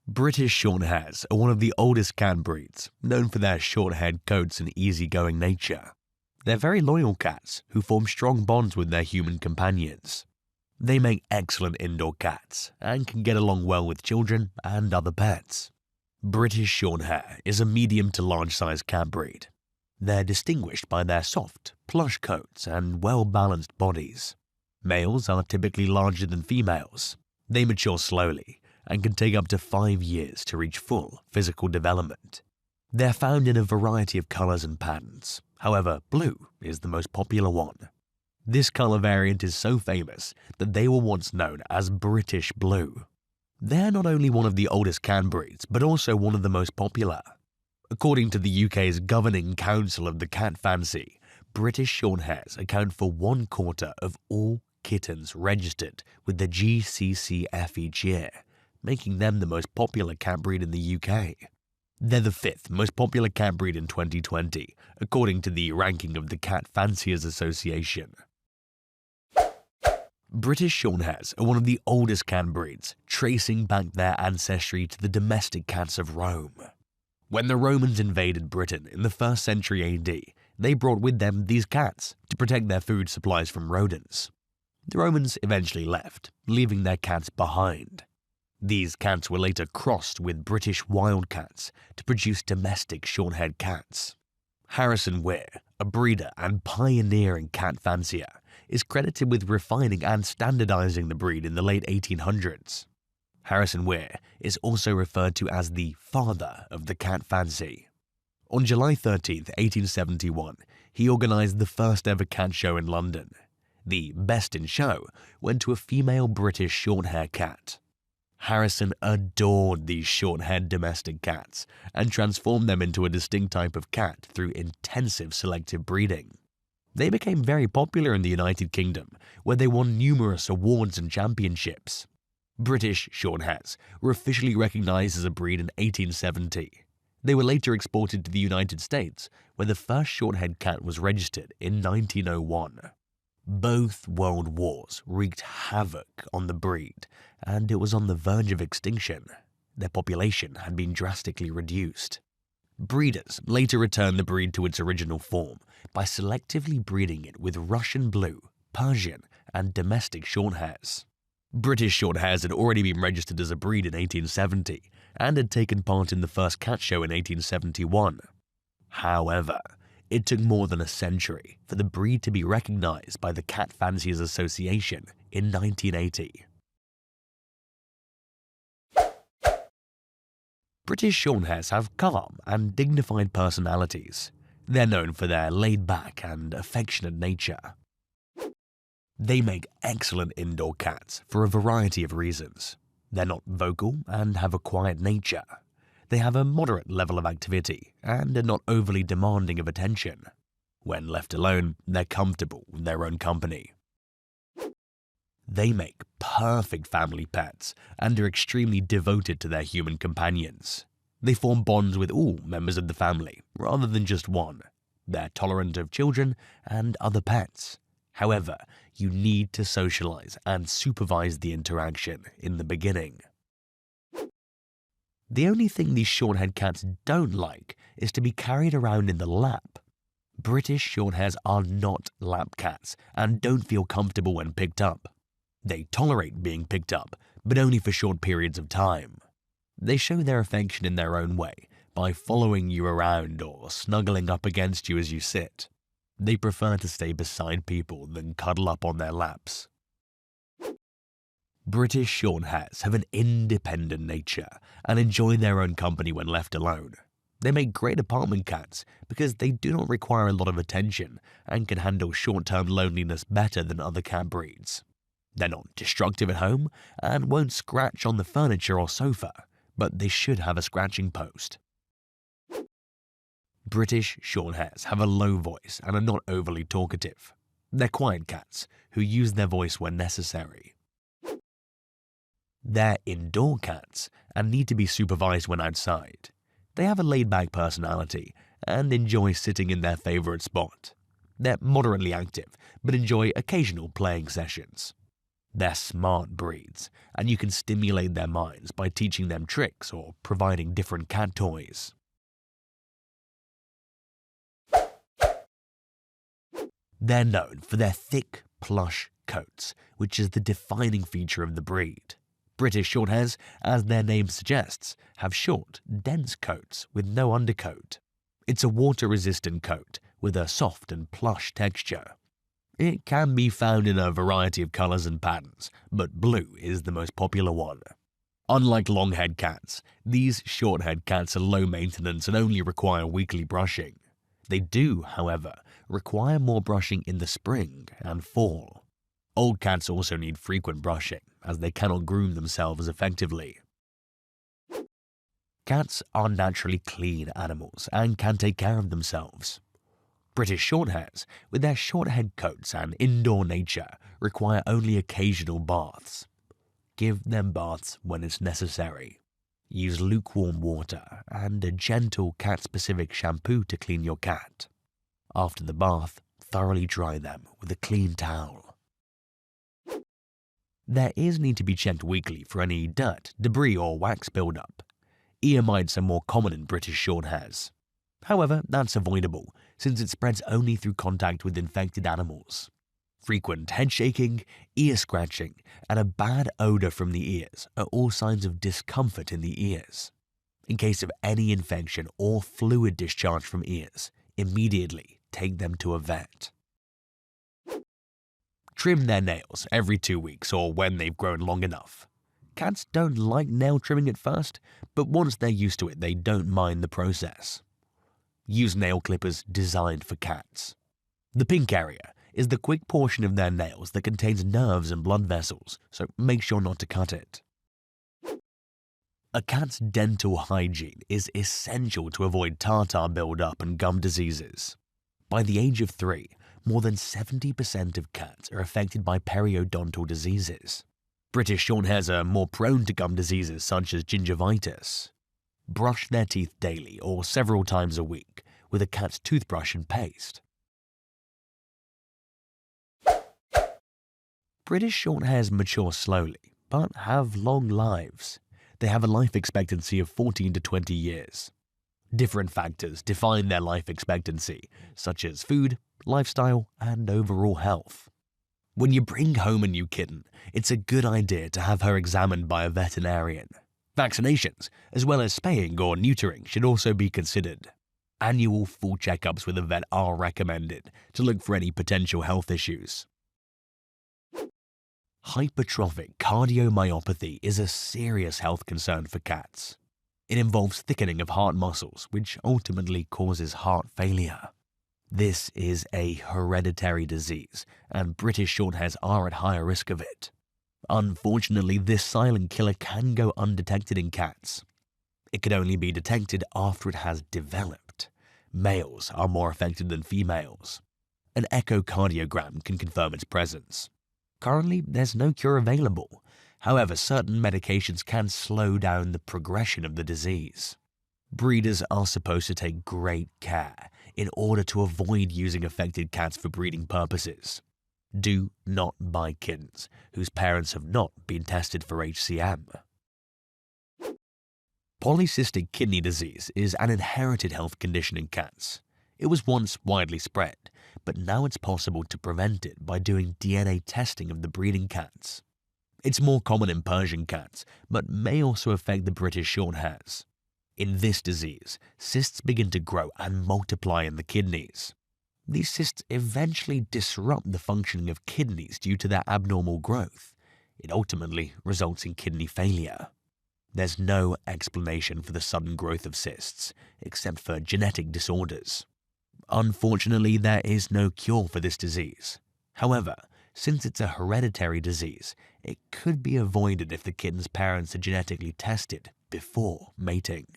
British Shorthairs are one of the oldest cat breeds, known for their short-haired coats and easygoing nature. They're very loyal cats who form strong bonds with their human companions. They make excellent indoor cats and can get along well with children and other pets. British Shorthair is a medium to large-sized cat breed. They're distinguished by their soft, plush coats and well-balanced bodies. Males are typically larger than females. They mature slowly and can take up to 5 years to reach full physical development. They're found in a variety of colors and patterns. However, blue is the most popular one. This color variant is so famous that they were once known as British Blue. They're not only one of the oldest cat breeds, but also one of the most popular. According to the UK's governing council of the cat fancy, British Shorthairs account for 1/4 of all kittens registered with the GCCF each year, making them the most popular cat breed in the UK. They're the 5th most popular cat breed in 2020, according to the ranking of the Cat Fanciers Association. British Shorthairs are one of the oldest cat breeds, tracing back their ancestry to the domestic cats of Rome. When the Romans invaded Britain in the 1st century AD, they brought with them these cats to protect their food supplies from rodents. The Romans eventually left, leaving their cats behind. These cats were later crossed with British wildcats to produce domestic short-haired cats. Harrison Weir, a breeder and pioneering cat fancier, is credited with refining and standardizing the breed in the late 1800s. Harrison Weir is also referred to as the father of the cat fancy. On July 13, 1871, he organized the first ever cat show in London. The Best in Show went to a female British short-hair cat. Harrison adored these short-haired domestic cats and transformed them into a distinct type of cat through intensive selective breeding. They became very popular in the United Kingdom, where they won numerous awards and championships. British Shorthairs were officially recognized as a breed in 1870. They were later exported to the United States, where the first short-haired cat was registered in 1901. Both world wars wreaked havoc on the breed, and it was on the verge of extinction. Their population had been drastically reduced. Breeders later returned the breed to its original form by selectively breeding it with Russian Blue, Persian, and domestic Shorthairs. British Shorthairs had already been registered as a breed in 1870 and had taken part in the first cat show in 1871. However, it took more than a century for the breed to be recognized by the Cat Fanciers Association in 1980. British Shorthairs have calm and dignified personalities. They're known for their laid-back and affectionate nature. They make excellent indoor cats for a variety of reasons. They're not vocal and have a quiet nature. They have a moderate level of activity and are not overly demanding of attention. When left alone, they're comfortable with their own company. They make perfect family pets and are extremely devoted to their human companions. They form bonds with all members of the family rather than just one. They're tolerant of children and other pets. However, you need to socialize and supervise the interaction in the beginning. The only thing these short-haired cats don't like is to be carried around in the lap. British Shorthairs are not lap cats and don't feel comfortable when picked up. They tolerate being picked up, but only for short periods of time. They show their affection in their own way by following you around or snuggling up against you as you sit. They prefer to stay beside people than cuddle up on their laps. British Shorthairs have an independent nature and enjoy their own company when left alone. They make great apartment cats because they do not require a lot of attention and can handle short-term loneliness better than other cat breeds. They're not destructive at home and won't scratch on the furniture or sofa, but they should have a scratching post. British Shorthairs have a low voice and are not overly talkative. They're quiet cats who use their voice when necessary. They're indoor cats and need to be supervised when outside. They have a laid-back personality and enjoy sitting in their favorite spot. They're moderately active but enjoy occasional playing sessions. They're smart breeds, and you can stimulate their minds by teaching them tricks or providing different cat toys. They're known for their thick, plush coats, which is the defining feature of the breed. British Shorthairs, as their name suggests, have short, dense coats with no undercoat. It's a water-resistant coat with a soft and plush texture. It can be found in a variety of colors and patterns, but blue is the most popular one. Unlike long-haired cats, these short-haired cats are low maintenance and only require weekly brushing. They do, however, require more brushing in the spring and fall. Old cats also need frequent brushing, as they cannot groom themselves effectively. Cats are naturally clean animals and can take care of themselves. British Shorthairs, with their short-haired coats and indoor nature, require only occasional baths. Give them baths when it's necessary. Use lukewarm water and a gentle cat-specific shampoo to clean your cat. After the bath, thoroughly dry them with a clean towel. Their ears need to be checked weekly for any dirt, debris or wax buildup. Ear mites are more common in British Shorthairs. However, that's avoidable since it spreads only through contact with infected animals. Frequent head shaking, ear scratching, and a bad odor from the ears are all signs of discomfort in the ears. In case of any infection or fluid discharge from ears, immediately take them to a vet. Trim their nails every 2 weeks or when they've grown long enough. Cats don't like nail trimming at first, but once they're used to it, they don't mind the process. Use nail clippers designed for cats. The pink area is the quick portion of their nails that contains nerves and blood vessels, so make sure not to cut it. A cat's dental hygiene is essential to avoid tartar buildup and gum diseases. By the age of 3, more than 70% of cats are affected by periodontal diseases. British Shorthairs are more prone to gum diseases such as gingivitis. Brush their teeth daily or several times a week with a cat's toothbrush and paste. British Shorthairs mature slowly, but have long lives. They have a life expectancy of 14 to 20 years. Different factors define their life expectancy, such as food, lifestyle, and overall health. When you bring home a new kitten, it's a good idea to have her examined by a veterinarian. Vaccinations, as well as spaying or neutering, should also be considered. Annual full checkups with a vet are recommended to look for any potential health issues. Hypertrophic cardiomyopathy is a serious health concern for cats. It involves thickening of heart muscles, which ultimately causes heart failure. This is a hereditary disease, and British Shorthairs are at higher risk of it. Unfortunately, this silent killer can go undetected in cats. It can only be detected after it has developed. Males are more affected than females. An echocardiogram can confirm its presence. Currently, there's no cure available. However, certain medications can slow down the progression of the disease. Breeders are supposed to take great care in order to avoid using affected cats for breeding purposes. Do not buy kittens whose parents have not been tested for HCM. Polycystic kidney disease is an inherited health condition in cats. It was once widely spread, but now it's possible to prevent it by doing DNA testing of the breeding cats. It's more common in Persian cats, but may also affect the British Shorthairs. In this disease, cysts begin to grow and multiply in the kidneys. These cysts eventually disrupt the functioning of kidneys due to their abnormal growth. It ultimately results in kidney failure. There's no explanation for the sudden growth of cysts, except for genetic disorders. Unfortunately, there is no cure for this disease. However, since it's a hereditary disease, it could be avoided if the kitten's parents are genetically tested before mating.